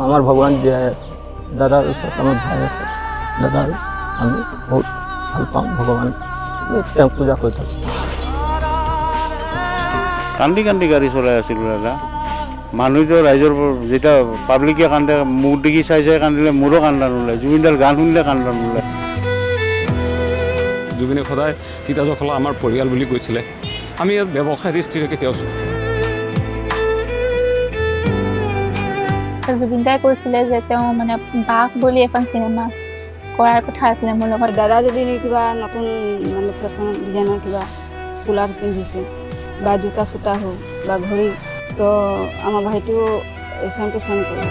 আমাৰ ভগৱান জীয়াই আছে দাদাৰ ওচৰত আমাৰ ভাই আছে দাদাৰ আমি বহুত ভাল পাওঁ ভগৱান তেওঁক পূজা কৰি থাকোঁ কান্দি কান্দি গাড়ী চলাই আছিলোঁ দাদা মানুহটো ৰাইজৰ যেতিয়া পাব্লিকে কান্দে মোক দেখি চাই চাই কান্দিলে মোৰো কান্দা নোলায় জুবিনদাৰ গান শুনিলে কান্দা নোলায় জুবিনে সদায় তিতাজখলা আমাৰ পৰিয়াল বুলি কৈছিলে আমি ইয়াত ব্যৱসায় দৃষ্টিৰে কেতিয়াও জুবিন দাই কৈছিলে যে তেওঁ মানে বাঘ বুলি এখন চিনেমা কৰাৰ কথা আছিলে মোৰ লগত দাদা যদি কিবা নতুন মানে ফেশ্বন ডিজাইনৰ কিবা চোলাৰ পিন্ধিছে বা জোতা চোতা হওক বা ঘড়ী তো আমাৰ ভাইটিও চেম টু চেম কৰে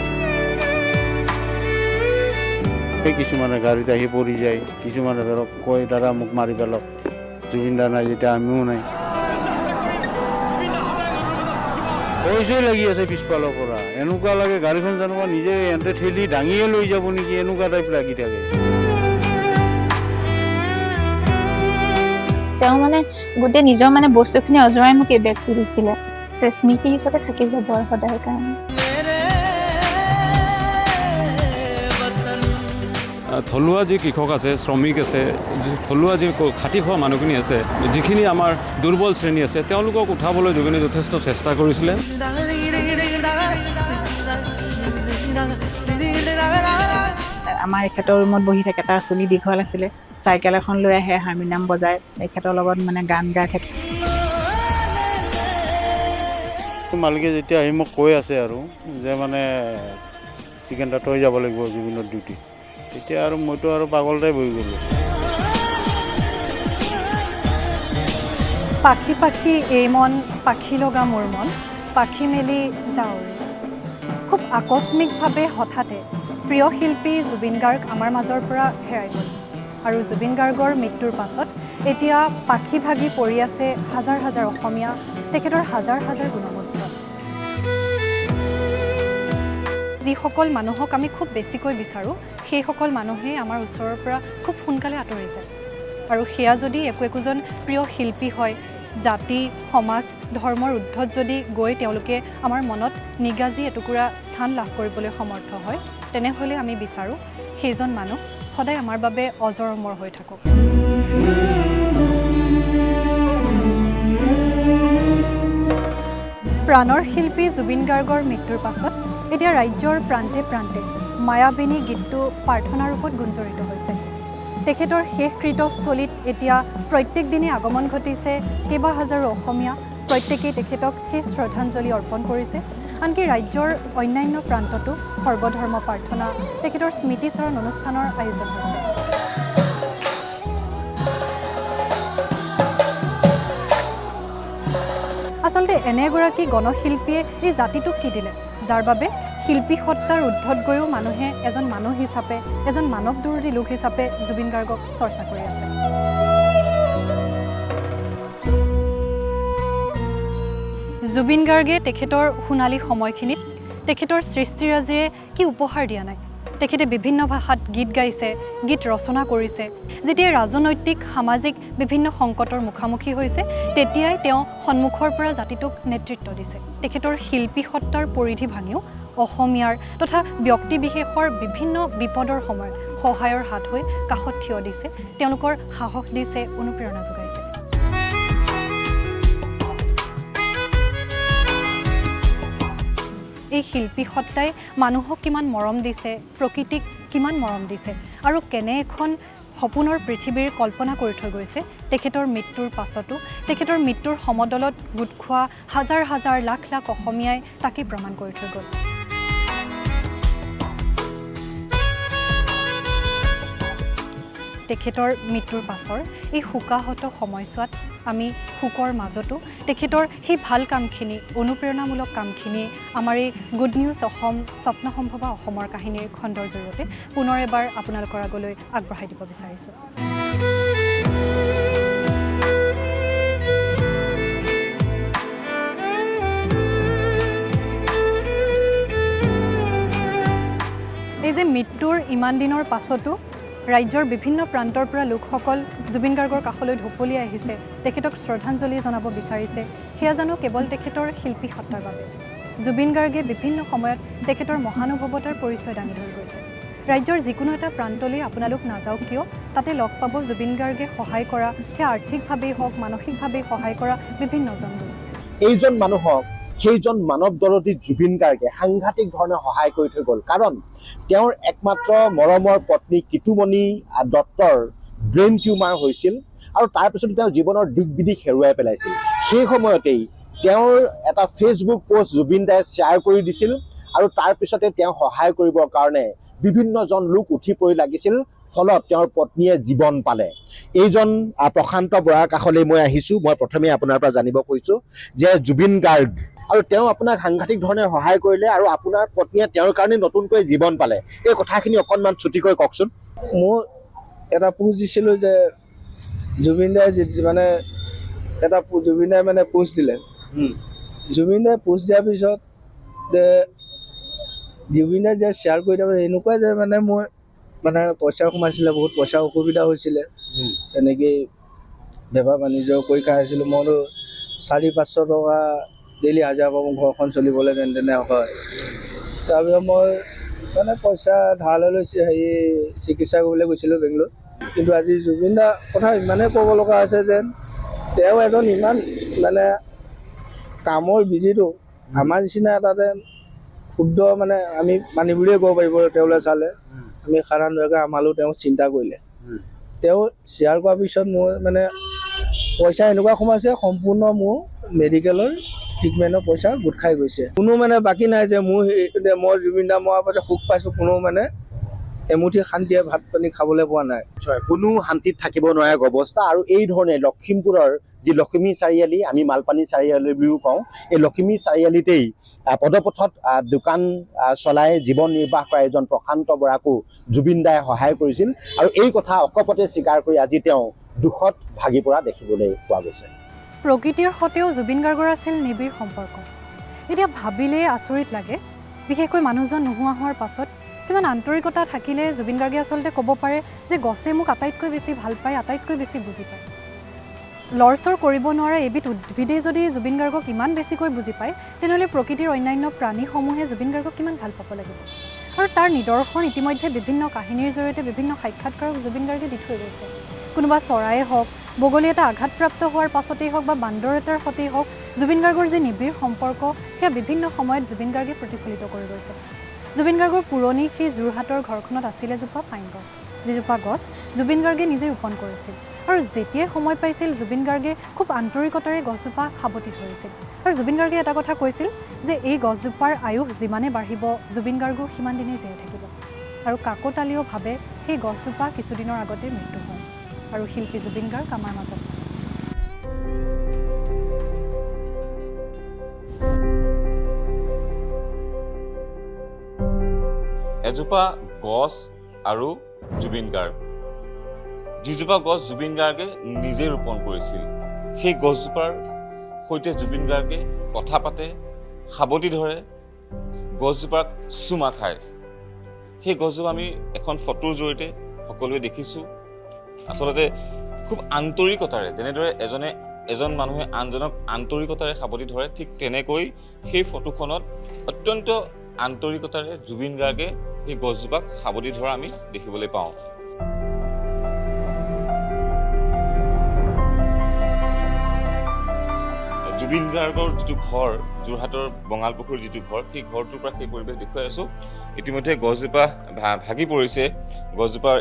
কিছুমানে গাড়ীত আহি পৰি যায় কিছুমানে ধৰক কয় দাদা মোক মাৰি পেলক জুবিন দা নাই যেতিয়া আমিও নাই পইচাই লাগি আছে পিছফালৰ পৰা এনেকুৱা লাগে গাড়ীখন জানোবা নিজে এন্তে ঠেলি দাঙিয়ে লৈ যাব নেকি এনেকুৱা টাইপ লাগি থাকে তেওঁ মানে গোটেই নিজৰ মানে বস্তুখিনি অজৰাই মোক এই বেগটো দিছিলে স্মৃতি হিচাপে থাকি যাব আৰু সদায় কাৰণে থলুৱা যি কৃষক আছে শ্ৰমিক আছে থলুৱা যি খাটি খোৱা মানুহখিনি আছে যিখিনি আমাৰ দুৰ্বল শ্ৰেণী আছে তেওঁলোকক উঠাবলৈ জুবিনে যথেষ্ট চেষ্টা কৰিছিলে আমাৰ এখেতৰ ৰুমত বহি থাকে তাৰ চুলি দীঘল আছিলে চাইকেল এখন লৈ আহে হাৰমনিয়াম বজাই এখেতৰ লগত মানে গান গাই থাকে মালিকে যেতিয়া আহি মোক কৈ আছে আৰু যে মানে চিকেনটা তই যাব লাগিব জুবিনৰ ডিউটি তেতিয়া আৰু মইতো আৰু পাগলটাই বহি গ'লোঁ পাখি পাখি এই মন পাখি লগা মোৰ মন পাখি মেলি যাওঁৰে খুব আকস্মিকভাৱে হঠাতে প্ৰিয় শিল্পী জুবিন গাৰ্গ আমাৰ মাজৰ পৰা হেৰাই গ'ল আৰু জুবিন গাৰ্গৰ মৃত্যুৰ পাছত এতিয়া পাখি ভাগি পৰি আছে হাজাৰ হাজাৰ অসমীয়া তেখেতৰ হাজাৰ হাজাৰ গুণৱন্ত যিসকল মানুহক আমি খুব বেছিকৈ বিচাৰোঁ সেইসকল মানুহে আমাৰ ওচৰৰ পৰা খুব সোনকালে আঁতৰি যায় আৰু সেয়া যদি একোজন প্ৰিয় শিল্পী হয় জাতি সমাজ ধৰ্মৰ ঊৰ্ধত যদি গৈ তেওঁলোকে আমাৰ মনত নিগাজি এটুকুৰা স্থান লাভ কৰিবলৈ সমৰ্থ হয় তেনেহ'লে আমি বিচাৰোঁ সেইজন মানুহ সদায় আমাৰ বাবে অজৰ অমৰ হৈ থাকক প্ৰাণৰ শিল্পী জুবিন গাৰ্গৰ মৃত্যুৰ পাছত এতিয়া ৰাজ্যৰ প্ৰান্তে প্ৰান্তে মায়াবিনী গীতটো প্ৰাৰ্থনাৰ ৰূপত গুঞ্জৰিত হৈছে তেখেতৰ শেষকৃতস্থলীত এতিয়া প্ৰত্যেক দিনে আগমন ঘটিছে কেইবা হাজাৰো অসমীয়া প্ৰত্যেকেই তেখেতক সেই শ্ৰদ্ধাঞ্জলি অৰ্পণ কৰিছে আনকি ৰাজ্যৰ অন্যান্য প্ৰান্ততো সৰ্বধৰ্ম প্ৰাৰ্থনা তেখেতৰ স্মৃতিচাৰণ অনুষ্ঠানৰ আয়োজন হৈছে আচলতে এনে এগৰাকী গণশিল্পীয়ে এই জাতিটোক কি দিলে যাৰ বাবে শিল্পী সত্তাৰ ঊৰ্ধত গৈও মানুহে এজন মানুহ হিচাপে এজন মানৱদৰ্দী লোক হিচাপে জুবিন গাৰ্গক চৰ্চা কৰি আছে জুবিন গাৰ্গে তেখেতৰ সোণালী সময়খিনিত তেখেতৰ সৃষ্টিৰাজিৰে কি উপহাৰ দিয়া নাই তেখেতে বিভিন্ন ভাষাত গীত গাইছে গীত ৰচনা কৰিছে যেতিয়া ৰাজনৈতিক সামাজিক বিভিন্ন সংকটৰ মুখামুখি হৈছে তেতিয়াই তেওঁ সন্মুখৰ পৰা জাতিটোক নেতৃত্ব দিছে তেখেতৰ শিল্পী সত্তাৰ পৰিধি ভাঙিও অসমীয়াৰ তথা ব্যক্তিবিশেষৰ বিভিন্ন বিপদৰ সময়ত সহায়ৰ হাত হৈ কাষত থিয় দিছে তেওঁলোকৰ সাহস দিছে অনুপ্ৰেৰণা যোগাইছে এই শিল্পী সত্তাই মানুহক কিমান মৰম দিছে প্ৰকৃতিক কিমান মৰম দিছে আৰু কেনে এখন সপোনৰ পৃথিৱীৰ কল্পনা কৰি থৈ গৈছে তেখেতৰ মৃত্যুৰ পাছতো তেখেতৰ মৃত্যুৰ সমদলত গোট খোৱা হাজাৰ হাজাৰ লাখ লাখ অসমীয়াই তাকে প্ৰমাণ কৰি থৈ গ'ল তেখেতৰ মৃত্যুৰ পাছৰ এই শোকাহত সময়ছোৱাত আমি শোকৰ মাজতো তেখেতৰ সেই ভাল কামখিনি অনুপ্ৰেৰণামূলক কামখিনি আমাৰ এই গুড নিউজ অসম স্বপ্ন সম্ভৱা অসমৰ কাহিনীৰ খণ্ডৰ জৰিয়তে পুনৰ এবাৰ আপোনালোকৰ আগলৈ আগবঢ়াই দিব বিচাৰিছোঁ এই যে মৃত্যুৰ ইমান দিনৰ পাছতো ৰাজ্যৰ বিভিন্ন প্ৰান্তৰ পৰা লোকসকল জুবিন গাৰ্গৰ কাষলৈ ঢপলি আহিছে তেখেতক শ্ৰদ্ধাঞ্জলি জনাব বিচাৰিছে সেয়া জানো কেৱল তেখেতৰ শিল্পী সত্তাৰ বাবে জুবিন গাৰ্গে বিভিন্ন সময়ত তেখেতৰ মহানুভৱতাৰ পৰিচয় দাঙি ধৰি গৈছে। ৰাজ্যৰ যিকোনো এটা প্ৰান্তলৈ আপোনালোক নাযাওক কিয়, তাতে লগ পাব জুবিন গাৰ্গে সহায় কৰা, সেই আৰ্থিকভাৱেই হওক মানসিকভাৱেই সহায় কৰা বিভিন্নজন লোক। এইজন মানুহক সেইজন মানৱ দৰদী জুবিন গাৰ্গে সাংঘাতিক ধৰণে সহায় কৰি থৈ গ'ল। কাৰণ তেওঁৰ একমাত্ৰ মৰমৰ পত্নী কিতুমণি দত্তৰ ব্ৰেইন টিউমাৰ হৈছিল আৰু তাৰপিছত তেওঁ জীৱনৰ দিশ বিদিশ হেৰুৱাই পেলাইছিল। সেই সময়তেই তেওঁৰ এটা ফেচবুক পোষ্ট জুবিন দায়ে শ্বেয়াৰ কৰি দিছিল আৰু তাৰপিছতে তেওঁ সহায় কৰিবৰ কাৰণে বিভিন্নজন লোক উঠি পৰি লাগিছিল, ফলত তেওঁৰ পত্নীয়ে জীৱন পালে। এইজন প্ৰশান্ত বৰাৰ কাষলৈ মই আহিছোঁ। মই প্ৰথমে আপোনাৰ পৰা জানিব খুজিছোঁ যে জুবিন গাৰ্গ আৰু তেওঁ আপোনাক সাংঘাতিক ধৰণে সহায় কৰিলে আৰু আপোনাৰ পত্নীয়ে তেওঁৰ কাৰণে নতুনকৈ জীৱন পালে, এই কথাখিনি অকণমান ছুটিকৈ কওকচোন। মোৰ এটা পোষ্ট দিছিলোঁ যে জুবিন দাই মানে এটা জুবিন দাই মানে পোষ্ট দিলে। জুবিন দাই পোষ্ট দিয়াৰ পিছত যে জুবিন দাই যে শ্বেয়াৰ কৰি দিয়ে এনেকুৱাই যে মানে মোৰ মানে পইচা সোমাইছিলে, বহুত পইচা অসুবিধা হৈছিলে, তেনেকেই বেপাৰ বাণিজ্য কৰি খাই আছিলোঁ। মইতো 400-500 টকা ডেইলি হাজিৰা পাওঁ ঘৰখন চলিবলৈ, যেনে তেনে হয়। তাৰপিছত মই মানে পইচা ধাৰলৈ লৈছোঁ, চিকিৎসা কৰিবলৈ গৈছিলোঁ বেংগলোৰ। কিন্তু আজি জুবিন দাৰ কথা ইমানেই ক'ব লগা হৈছে যেন তেওঁ এজন ইমান মানে কামৰ বিজিটো আমাৰ নিচিনা এটা যেন ক্ষুদ্ৰ মানে আমি মানি বুলিয়ে ক'ব পাৰিব। তেওঁলৈ চালে আমি সাধাৰণভাৱে আমালৈও তেওঁ চিন্তা কৰিলে। তেওঁ শ্বেয়াৰ কৰাৰ পিছত মোৰ মানে পইচা এনেকুৱা সোমাইছে, সম্পূৰ্ণ মোৰ মেডিকেলৰ ট্ৰিটমেণ্টৰ পইচা গোট খাই গৈছে। কোনো মানে বাকী নাই যে মই জুবিন দা মৰাৰ পাছত সুখ পাইছোঁ, কোনো মানে এমুঠি শান্তিয়ে ভাত পানী খাবলৈ পোৱা নাই। কোনো শান্তিত থাকিব নোৱাৰা অৱস্থা। আৰু এই ধৰণে লখিমপুৰৰ যি লখিমী চাৰিআলি, আমি মালপানী চাৰিআলি বুলিও কওঁ, এই লখিমী চাৰিআলিতেই পদপথত দোকান চলাই জীৱন নিৰ্বাহ কৰা এজন প্ৰশান্ত বৰাকো জুবিন দায়ে সহায় কৰিছিল আৰু এই কথা অকপতে স্বীকাৰ কৰি আজি তেওঁ দুখত ভাগি পৰা দেখিবলৈ পোৱা গৈছে। প্ৰকৃতিৰ সৈতেও জুবিন গাৰ্গৰ আছিল নিবিড় সম্পৰ্ক। এতিয়া ভাবিলেই আচৰিত লাগে, বিশেষকৈ মানুহজন নোহোৱা হোৱাৰ পাছত কিমান আন্তৰিকতা থাকিলে জুবিন গাৰ্গে আচলতে ক'ব পাৰে যে গছে মোক আটাইতকৈ বেছি ভাল পায়, আটাইতকৈ বেছি বুজি পায়। লৰচৰ কৰিব নোৱাৰা এবিধ উদ্ভিদেই যদি জুবিন গাৰ্গক ইমান বেছিকৈ বুজি পায়, তেনেহ'লে প্ৰকৃতিৰ অন্যান্য প্ৰাণীসমূহে জুবিন গাৰ্গক কিমান ভাল পাব লাগিব। আৰু তাৰ নিদৰ্শন ইতিমধ্যে বিভিন্ন কাহিনীৰ জৰিয়তে বিভিন্ন সাক্ষাৎকাৰক জুবিন গাৰ্গে দি থৈ গৈছে। কোনোবা চৰায়ে হওক, বগলী এটা আঘাতপ্ৰাপ্ত হোৱাৰ পাছতেই হওক বা বান্দৰ এটাৰ সৈতেই হওক, জুবিন গাৰ্গৰ যি নিবিড় সম্পৰ্ক সেয়া বিভিন্ন সময়ত জুবিন গাৰ্গে প্ৰতিফলিত কৰি গৈছে। জুবিন গাৰ্গৰ পুৰণি সেই যোৰহাটৰ ঘৰখনত আছিল এজোপা পাইন গছ, যিজোপা গছ জুবিন গাৰ্গে নিজে ৰোপণ কৰিছিল। আৰু যেতিয়াই সময় পাইছিল জুবিন গাৰ্গে খুব আন্তৰিকতাৰে গছজোপা সাৱটি ধৰিছিল। আৰু জুবিন গাৰ্গে এটা কথা কৈছিল যে এই গছজোপাৰ আয়ুস যিমানে বাঢ়িব জুবিন গাৰ্গো সিমান দিনেই জীয়াই থাকিব। আৰু কাকতালীয়ভাৱে সেই গছজোপা কিছুদিনৰ আগতে মৃত্যু হয়। আৰু শিল্পী জুবিন গাৰ্গ আমাৰ মাজত। এজোপা গছ আৰু জুবিন গাৰ্গ, যিজোপা গছ জুবিন গাৰ্গে নিজে ৰোপণ কৰিছিল, সেই গছজোপাৰ সৈতে জুবিন গাৰ্গে কথা পাতে, সাৱটি ধৰে, গছজোপাক চুমা খায়। সেই গছজোপা আমি এখন ফটোৰ জৰিয়তে সকলোৱে দেখিছোঁ। আচলতে খুব আন্তৰিকতাৰে, যেনেদৰে এজন মানুহে আনজনক আন্তৰিকতাৰে সাৱটি ধৰে, ঠিক তেনেকৈ সেই ফটোখনত অত্যন্ত আন্তৰিকতাৰে জুবিন গাৰ্গে সেই গছজোপাক সাৱটি ধৰা আমি দেখিবলৈ পাওঁ। জুবিন গাৰ্গৰ যিটো ঘৰ, যোৰহাটৰ বঙালপুখুৰীৰ যিটো ঘৰ, সেই ঘৰটোৰ পৰা সেই পৰিৱেশ দেখুৱাই আছোঁ। ইতিমধ্যে গছজোপা ভাগি পৰিছে।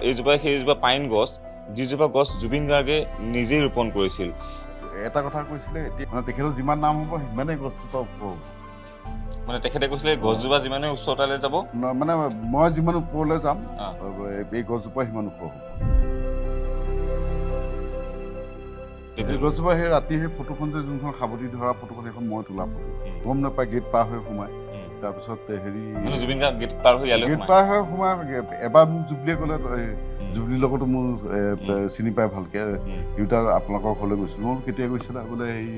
এইজোপাই সেইজোপা পাইন গছ, যিজোপা গছ জুবিন গাৰ্গে নিজেই ৰোপণ কৰিছিল। এটা কথা কৈছিলে, মানে তেখেতৰ যিমান নাম হ'ব সিমানেই গছজোপা ওখ হ'ব। মানে তেখেতে কৈছিলে গছজোপা যিমানে উচ্চতালৈ যাব, মানে মই যিমান ওপৰলৈ যাম এই গছজোপা সিমান ওখ হ'ব। এই গছজোপা সেই ৰাতি সেই ফটোখন যে যোনখন সাৱটি ধৰা ফটোখন, সেইখন মই তোলা ফটো, গম নাপায় গেট পাৰ হৈ সোমাই। তাৰপিছত জুবিন গাৰ্গ গেট পাৰ হৈ সোমাই এবাৰ মোক জুবলিয়ে ক'লে, জুবলিৰ লগতো মোৰ চিনি পাই ভালকে, দেউতা আপোনালোকৰ ঘৰলৈ গৈছিলোঁ। মই কেতিয়া গৈছিলে বোলে সেই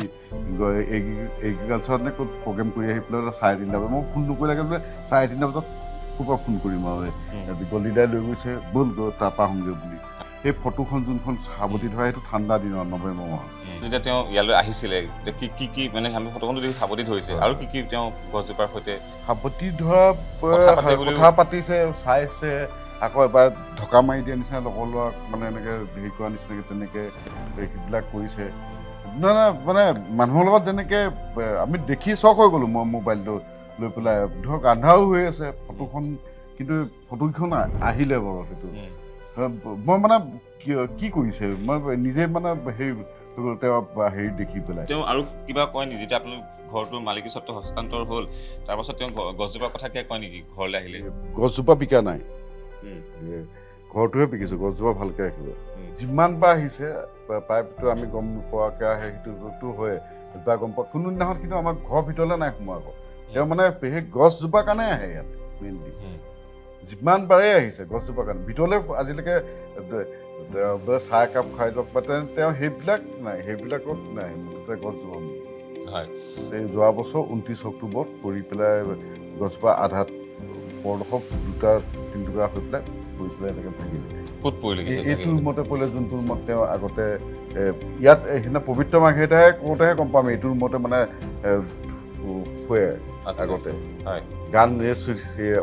এগ্ৰিকালচাৰত নে ক'ত প্ৰগ্ৰেম কৰি আহি পেলাই 3:30 বজাত, মই ফোন নকৰিলে বোলে 3:30 বজাত ক'ৰ পৰা ফোন কৰিম আৰু গলিদাই লৈ গৈছে, ব'ল তাৰপৰা আহোঁগৈ বুলি। সেই ফটোখন যোনখন সাৱতি ধৰা সেইটো ঠাণ্ডা দিনত নৱেম্বৰ মাহত যেতিয়া তেওঁ ইয়ালৈ আহিছিলে কি মানে আমি ফটোখনটো দেখি সাৱতি ধৰিছে আৰু কি তেওঁ গছজোপাৰ সৈতে সাৱতি ধৰা কথা পাতিছে চাইছে আকৌ এবাৰ ঢকা মাৰি দিয়া নিচিনা লগৰ ল'ৰাক মানে এনেকৈ হেৰি কৰা নিচিনাকৈ তেনেকৈ সেইবিলাক কৰিছে মানে মানুহৰ লগত যেনেকৈ আমি দেখি চক হৈ গ'লোঁ মই মোবাইলটো লৈ পেলাই ধৰক আন্ধাৰো হৈ আছে ফটোখন কিন্তু ফটোকেইখন আহিলে বাৰু সেইটো মই মানে কি কৰিছে মই নিজে মানে তেওঁ হেৰি দেখি পেলাই তেওঁ আৰু কিবা কয় নেকি যেতিয়া আপোনাৰ ঘৰটোৰ মালিকী স্বত্ব হস্তান্তৰ হ'ল তাৰপাছত তেওঁ গছজোপাৰ কথা কিয় কয় নেকি ঘৰলৈ আহিলে গছজোপা বিকা নাই ঘৰটোহে বিকিছোঁ গছজোপা ভালকৈ ৰাখিব যিমান বাৰ আহিছে প্ৰায়তো আমি গম নোপোৱাকৈ আহে সেইটোতো হয় বা গম পোৱা কোনো দিনাখন কিন্তু আমাৰ ঘৰৰ ভিতৰলৈ নাই সোমাব তেওঁ মানে সেই গছজোপাৰ কাৰণে আহে ইয়াত মেইনলি যিমান বাৰেই আহিছে গছজোপাৰ কাৰণে ভিতৰলৈ আজিলৈকে চাহ একাপ খাই যাওক বা তেওঁ সেইবিলাক নাই সেইবিলাকত নাই মুঠতে গছজোপা হয় এই যোৱা বছৰ 29 অক্টোবৰত পৰি পেলাই গছজোপা আধাত পৰদৰ্শক 2-3 টুকুৰা হৈ পেলাই পৰি পেলাই এনেকৈ ভাঙিলে ক'ত পৰিলে এইটো ৰুমতে পৰিলে যোনটো ৰুমত তেওঁ আগতে ইয়াত সেইদিনা পবিত্ৰ মাঘেটাহে কওঁতেহে গম পাম এইটো ৰুমতে মানে শুৱে আগতে গান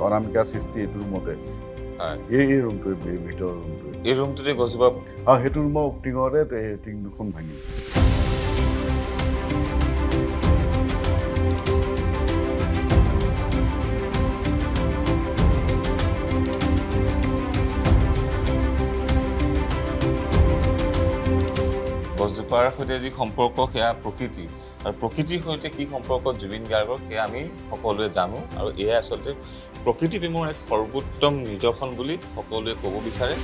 অনামিকা সৃষ্টি এইটো ৰুমতে এই ৰুমটো ভিতৰৰ ৰুমটো এই ৰুমটোতে গছজোপা সেইটো ৰুমৰ টিঙতে টিং দুখন ভাঙিল গছজোপাৰ সৈতে যি সম্পৰ্ক সেয়া প্ৰকৃতি আৰু প্ৰকৃতিৰ সৈতে কি সম্পৰ্ক জুবিন গাৰ্গৰ সেয়া আমি সকলোৱে জানো আৰু এয়াই আচলতে প্ৰকৃতি প্ৰেমৰ এক সৰ্বোত্তম নিদৰ্শন বুলি সকলোৱে ক'ব বিচাৰে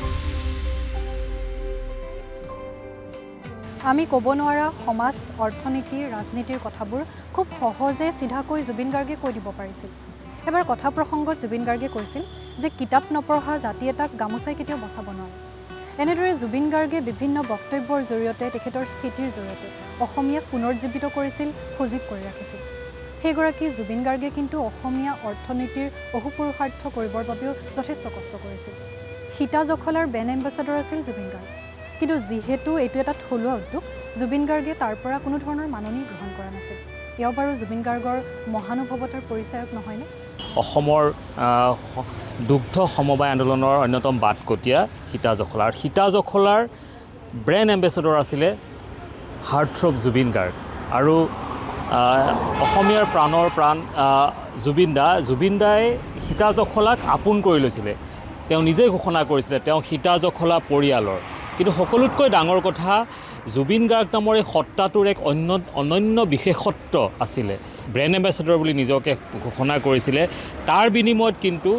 আমি ক'ব নোৱাৰা সমাজ অৰ্থনীতি ৰাজনীতিৰ কথাবোৰ খুব সহজে চিধাকৈ জুবিন গাৰ্গে কৈ দিব পাৰিছিল এবাৰ কথা প্ৰসংগত জুবিন গাৰ্গে কৈছিল যে কিতাপ নপঢ়া জাতি এটাক গামোচাই কেতিয়াও বচাব নোৱাৰে এনেদৰে জুবিন গাৰ্গে বিভিন্ন বক্তব্যৰ জৰিয়তে তেখেতৰ স্থিতিৰ জৰিয়তে অসমীয়াক পুনৰুজ্জীৱিত কৰিছিল সজীৱ কৰি ৰাখিছিল সেইগৰাকী জুবিন গাৰ্গে কিন্তু অসমীয়া অৰ্থনীতিৰ অহুপুৰুষাৰ্থ কৰিবৰ বাবেও যথেষ্ট কষ্ট কৰিছিল সীতা জখলাৰ ব্ৰেণ্ড এম্বেচাডৰ আছিল জুবিন গাৰ্গ কিন্তু যিহেতু এইটো এটা থলুৱা উদ্যোগ জুবিন গাৰ্গে তাৰ পৰা কোনো ধৰণৰ মাননি গ্ৰহণ কৰা নাছিল এয়াও বাৰু জুবিন গাৰ্গৰ মহানুভৱতাৰ পৰিচয়ক নহয়নে অসমৰ দুগ্ধ সমবায় আন্দোলনৰ অন্যতম বাটকটীয়া সীতা জখলাৰ ব্ৰেণ্ড এম্বেচাডৰ আছিলে হাৰ্টথ্ৰব জুবিন গাৰ্গ আৰু অসমীয়াৰ প্ৰাণৰ প্ৰাণ জুবিন দাই সীতা জখলাক আপোন কৰি লৈছিলে তেওঁ নিজেই ঘোষণা কৰিছিলে তেওঁ সীতা জখলা পৰিয়ালৰ কিন্তু সকলোতকৈ ডাঙৰ কথা জুবিন গাৰ্গ নামৰ এই সত্তাটোৰ এক অনন্য বিশেষত্ব আছিলে ব্ৰেণ্ড এম্বেচাডৰ বুলি নিজকে ঘোষণা কৰিছিলে তাৰ বিনিময়ত কিন্তু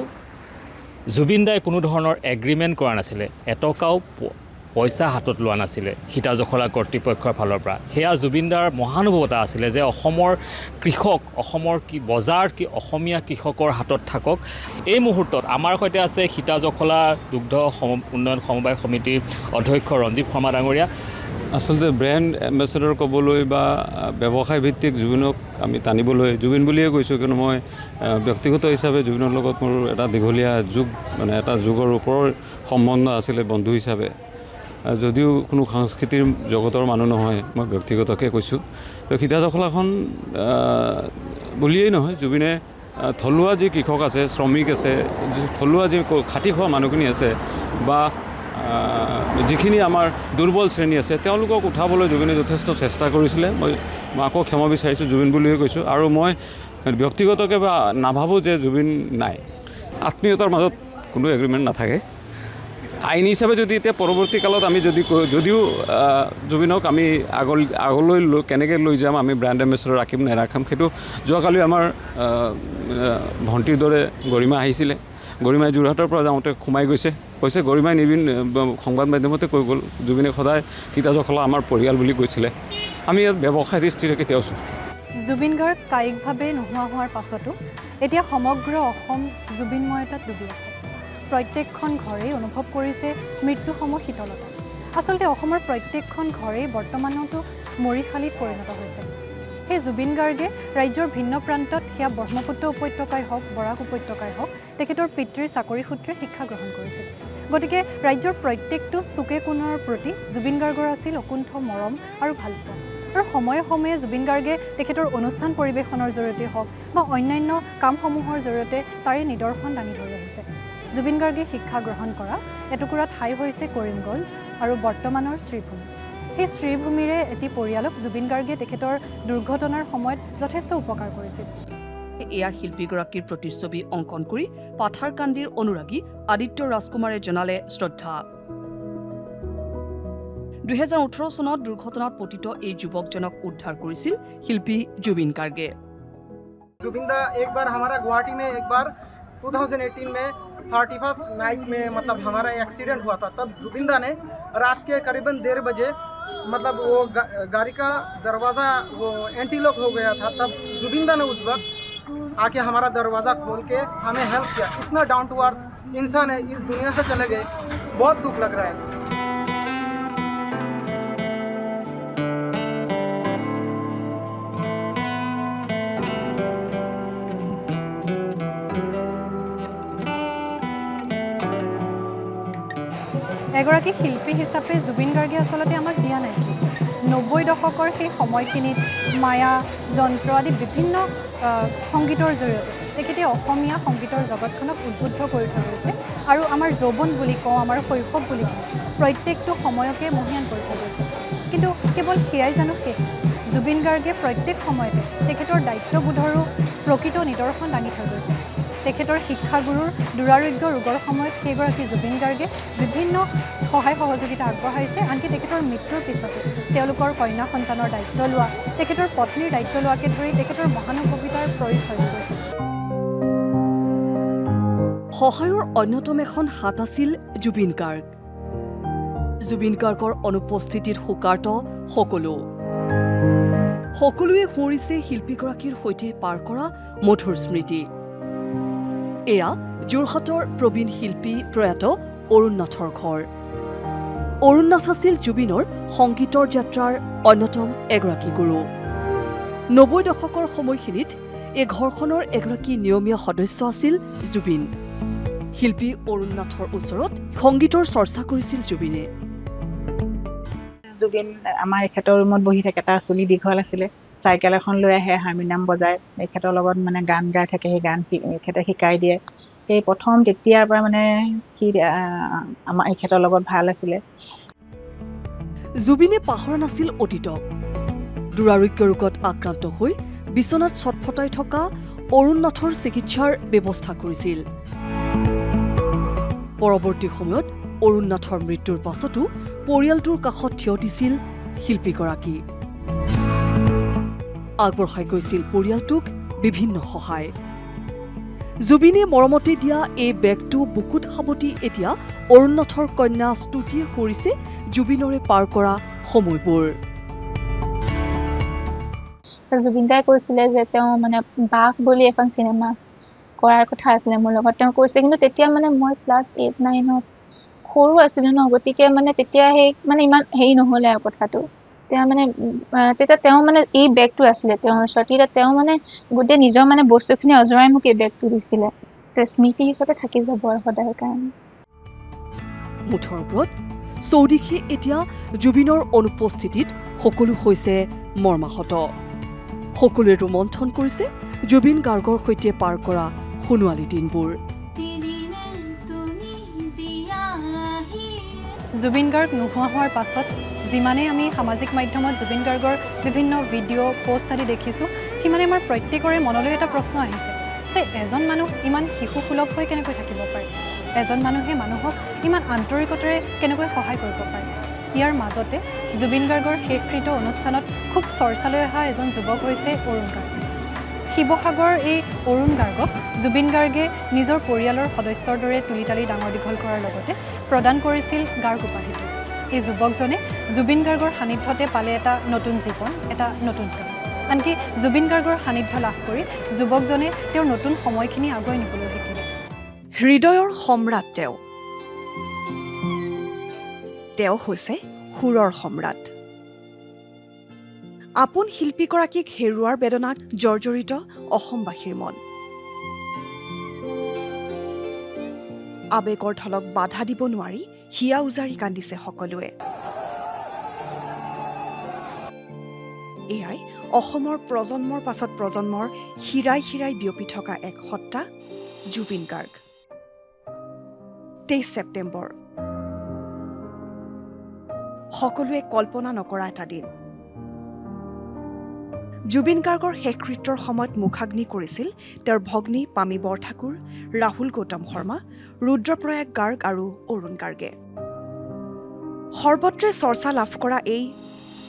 জুবিন দাই কোনো ধৰণৰ এগ্ৰিমেণ্ট কৰা নাছিলে এটকাও পইচা হাতত লোৱা নাছিলে সীতা জখলা কৰ্তৃপক্ষৰ ফালৰ পৰা সেয়া জুবিন দাৰ মহানুভৱতা আছিলে যে অসমৰ কৃষক অসমৰ বজাৰ অসমীয়া কৃষকৰ হাতত থাকক এই মুহূৰ্তত আমাৰ সৈতে আছে সীতা জখলা দুগ্ধ উন্নয়ন সমবায় সমিতিৰ অধ্যক্ষ ৰঞ্জিত শৰ্মা ডাঙৰীয়া আচলতে ব্ৰেণ্ড এম্বেচাডৰ ক'বলৈ বা ব্যৱসায় ভিত্তিক জুবিনক আমি টানিবলৈ জুবিন বুলিয়ে কৈছোঁ কিন্তু মই ব্যক্তিগত হিচাপে জুবিনৰ লগত মোৰ এটা দীঘলীয়া এটা যুগৰ ওপৰৰ সম্বন্ধ আছিলে বন্ধু হিচাপে যদিও কোনো সাংস্কৃতিক জগতৰ মানুহ নহয় মই ব্যক্তিগতকৈ কৈছোঁ তো সীতা জখলাখন বুলিয়েই নহয় জুবিনে থলুৱা যি কৃষক আছে শ্ৰমিক আছে থলুৱা যি খাটি খোৱা মানুহখিনি আছে বা যিখিনি আমাৰ দুৰ্বল শ্ৰেণী আছে তেওঁলোকক উঠাবলৈ জুবিনে যথেষ্ট চেষ্টা কৰিছিলে মই আকৌ ক্ষমা বিচাৰিছোঁ জুবিন বুলিয়ে কৈছোঁ আৰু মই ব্যক্তিগতকৈ বা নাভাবোঁ যে জুবিন নাই আত্মীয়তাৰ মাজত কোনো এগ্ৰিমেণ্ট নাথাকে আইন হিচাপে যদি এতিয়া পৰৱৰ্তী কালত আমি যদিও জুবিনক আমি আগলৈ কেনেকৈ লৈ যাম আমি ব্ৰেণ্ড এম্বেচাডৰ ৰাখিম নাৰাখিম সেইটো যোৱাকালি আমাৰ ভণ্টিৰ দৰে গৰিমা আহিছিলে গৰিমাই যোৰহাটৰ পৰা যাওঁতে সোমাই কৈছে গৰিমাই সংবাদ মাধ্যমতে কৈ গ'ল জুবিনে সদায় সীতা জখলা আমাৰ পৰিয়াল বুলি কৈছিলে আমি ইয়াত ব্যৱসায় দৃষ্টিৰে কেতিয়াও চোৱা জুবিন গাৰ্গ কায়িকভাৱে নোহোৱা হোৱাৰ পাছতো এতিয়া সমগ্ৰ অসম জুবিনময়তাত ডুবি আছে প্ৰত্যেকখন ঘৰেই অনুভৱ কৰিছে মৃত্যুসম শীতলতা আচলতে অসমৰ প্ৰত্যেকখন ঘৰেই বৰ্তমানতো মৰিশালীত পৰিণত হৈছে সেই জুবিন গাৰ্গে ৰাজ্যৰ ভিন্ন প্ৰান্তত সেয়া ব্ৰহ্মপুত্ৰ উপত্যকাই হওক বৰাক উপত্যকাই হওক তেখেতৰ পিতৃৰ চাকৰি সূত্ৰে শিক্ষা গ্ৰহণ কৰিছিল গতিকে ৰাজ্যৰ প্ৰত্যেকটো চুকে কোণৰ প্ৰতি জুবিন গাৰ্গৰ আছিল অকুণ্ঠ মৰম আৰু ভালপোৱা আৰু সময়ে সময়ে জুবিন গাৰ্গে তেখেতৰ অনুষ্ঠান পৰিৱেশনৰ জৰিয়তে হওক বা অন্যান্য কামসমূহৰ জৰিয়তে তাৰে নিদৰ্শন দাঙি ধৰি আহিছে জুবিন গাৰ্গে শিক্ষা গ্ৰহণ কৰা এটুকুৰা ঠাই হৈছে কৰিমগঞ্জ আৰু বৰ্তমানৰ শ্ৰীভূমি সেই শ্ৰীভূমিৰে এটি পৰিয়ালক জুবিন গাৰ্গে তেখেতৰ দুৰ্ঘটনাৰ সময়ত যথেষ্ট উপকাৰ কৰিছিল এয়া শিল্পীগৰাকীৰ প্ৰতিচ্ছবি অংকন কৰি পাথাৰকান্দিৰ অনুৰাগী আদিত্য ৰাজকুমাৰে জনালে শ্ৰদ্ধা 2018 চনত দুৰ্ঘটনাত পতিত এই যুৱকজনক উদ্ধাৰ কৰিছিল শিল্পী জুবিন গাৰ্গে जुबिन दा एक बार हमारा गुवाहाटी में एक बार 2018 में 31st नाइट में मतलब हमारा एक्सीडेंट हुआ था तब जुबिन दा ने रात के करीबन 1:30 बजे मतलब वो गाड़ी का दरवाज़ा वो एंटी लॉक हो गया था तब जुबिन दा ने उस वक्त आके हमारा दरवाज़ा खोल के हमें हेल्प किया इतना डाउन टू अर्थ इंसान है इस दुनिया से चले गए बहुत दुख लग रहा है এগৰাকী শিল্পী হিচাপে জুবিন গাৰ্গে আচলতে আমাক দিয়া নাই 90 দশকৰ সেই সময়খিনিত মায়া যন্ত্ৰ আদি বিভিন্ন সংগীতৰ জৰিয়তে তেখেতে অসমীয়া সংগীতৰ জগতখনক উদ্বুদ্ধ কৰি থৈ গৈছে আৰু আমাৰ যৌৱন বুলি কওঁ আমাৰ শৈশৱ বুলি কওঁ প্ৰত্যেকটো সময়কে মহিয়ান কৰি থৈ গৈছে কিন্তু কেৱল সেয়াই জানো শেষ জুবিন গাৰ্গে প্ৰত্যেক সময়তে তেখেতৰ দায়িত্ববোধৰো প্ৰকৃত নিদৰ্শন দাঙি থৈ গৈছে তেখেতৰ শিক্ষাগুৰুৰ দুৰাৰোগ্য ৰোগৰ সময়ত সেইগৰাকী জুবিন গাৰ্গে বিভিন্ন সহায় সহযোগিতা আগবঢ়াইছে আনকি তেখেতৰ মৃত্যুৰ পিছতো তেওঁলোকৰ কন্যা সন্তানৰ দায়িত্ব লোৱা তেখেতৰ পত্নীৰ দায়িত্ব লোৱাকে ধৰি তেখেতৰ মহানুভৱিতাৰ পৰিচয় দি গৈছে সহায়ৰ অন্যতম এখন হাত আছিল জুবিন গাৰ্গ জুবিন গাৰ্গৰ অনুপস্থিতিত শোকাৰ্ত সকলোৱে সোঁৱৰিছে শিল্পীগৰাকীৰ সৈতে পাৰ কৰা মধুৰ স্মৃতি এয়া যোৰহাটৰ প্ৰবীণ শিল্পী প্ৰয়াত অৰুণ নাথৰ ঘৰ অৰুণ নাথ আছিল জুবিনৰ সংগীতৰ যাত্ৰাৰ অন্যতম এগৰাকী গুৰু 90 দশকৰ সময়খিনিত এই ঘৰখনৰ এগৰাকী নিয়মীয়া সদস্য আছিল জুবিন শিল্পী অৰুণ নাথৰ ওচৰত সংগীতৰ চৰ্চা কৰিছিল জুবিনে জুবিন আমাৰ এখেতৰ ৰুমত বহি থাকে তাৰ চুলি দীঘল আছিলে চাইকেল এখন লৈ আহে হাৰমনিয়াম বজায় এখেতৰ লগত মানে গান গাই থাকে সেই গান এখেতে শিকাই দিয়ে সেই প্ৰথম তেতিয়াৰ পৰা মানে কি আমাৰ এখেতৰ লগত ভাল আছিলে জুবিনে পাহৰা নাছিল অতীতক দুৰাৰোগ্য ৰোগত আক্ৰান্ত হৈ বিচনাত ছটফটাই থকা অৰুণ নাথৰ চিকিৎসাৰ ব্যৱস্থা কৰিছিল পৰৱৰ্তী সময়ত অৰুণ নাথৰ মৃত্যুৰ পাছতো পৰিয়ালটোৰ কাষত থিয় দিছিল শিল্পীগৰাকী আগবঢ়াই গৈছিল পৰিয়ালটোক বিভিন্ন সহায় জুবিনে মৰমতে দিয়া এই বেগটো বুকুত সাৱটি এতিয়া অৰুণ নাথৰ কন্যা স্তুতিয়ে কৰিছে জুবিনৰে পাৰ কৰা সময়বোৰ জুবিন দাই কৈছিলে যে তেওঁ মানে বাঘ বুলি এখন চিনেমা কৰাৰ কথা আছিলে মোৰ লগত তেওঁ কৈছে কিন্তু তেতিয়া মানে মই ক্লাছ 8-9ত সৰু আছিলোঁ ন গতিকে মানে তেতিয়া সেই মানে ইমান হেৰি নহ'লে আৰু কথাটো তেতিয়া তেওঁ মানে এই বেগটো আছিলে তেওঁৰ ওচৰত তেতিয়া তেওঁ মানে গোটেই নিজৰ মানে বস্তুখিনি অজৰাই মোক এই বেগটো দিছিলে স্মৃতি হিচাপে থাকি যাব আৰু সদায় কাৰণে মুঠৰ ওপৰত চৌদিশে এতিয়া জুবিনৰ অনুপস্থিতিত সকলো হৈছে মৰ্মাহত সকলোৱে ৰোমন্থন কৰিছে জুবিন গাৰ্গৰ সৈতে পাৰ কৰা সোণোৱালী দিনবোৰ জুবিন গাৰ্গ নোহোৱা হোৱাৰ পাছত যিমানেই আমি সামাজিক মাধ্যমত জুবিন গাৰ্গৰ বিভিন্ন ভিডিঅ' পোষ্ট আদি দেখিছোঁ সিমানে আমাৰ প্ৰত্যেকৰে মনলৈ এটা প্ৰশ্ন আহিছে যে এজন মানুহ ইমান শিশুসুলভ হৈ কেনেকৈ থাকিব পাৰে এজন মানুহে মানুহক ইমান আন্তৰিকতাৰে কেনেকৈ সহায় কৰিব পাৰে ইয়াৰ মাজতে জুবিন গাৰ্গৰ শেষকৃত অনুষ্ঠানত খুব চৰ্চালৈ অহা এজন যুৱক হৈছে অৰুণ গাৰ্গ শিৱসাগৰৰ এই অৰুণ গাৰ্গক জুবিন গাৰ্গে নিজৰ পৰিয়ালৰ সদস্যৰ দৰে তুলি তালি ডাঙৰ দীঘল কৰাৰ লগতে প্ৰদান কৰিছিল গাৰ্গ উপাধিটো এই যুৱকজনে জুবিন গাৰ্গৰ সান্নিধ্যতে পালে এটা নতুন জীৱন এটা নতুন প্ৰাণ আনকি জুবিন গাৰ্গৰ সান্নিধ্য লাভ কৰি যুৱকজনে তেওঁৰ নতুন সময়খিনি আগুৱাই নিবলৈ শিকিলে হৃদয়ৰ সম্ৰাট তেওঁ হৈছে সুৰৰ সম্ৰাট আপোন শিল্পীগৰাকীক হেৰুৱাৰ বেদনাত জৰ্জৰিত অসমবাসীৰ মন আৱেগৰ ঢলক বাধা দিব নোৱাৰি হিয়া উজাৰি কান্দিছে সকলোৱে। এয়াই অসমৰ প্ৰজন্মৰ পাছত প্ৰজন্মৰ শিৰাই শিৰাই বিয়পি থকা এক সত্তা জুবিন গাৰ্গ। 23 ছেপ্টেম্বৰ সকলোৱে কল্পনা নকৰা এটা দিন। জুবিন গাৰ্গৰ শেষকৃত্যৰ সময়ত মুখাগ্নি কৰিছিল তেওঁৰ ভগ্নী পামী বৰঠাকুৰ, ৰাহুল গৌতম শৰ্মা, ৰুদ্ৰপ্ৰয়াগ গাৰ্গ আৰু অৰুণ গাৰ্গে। সৰ্বত্ৰে চৰ্চা লাভ কৰা এই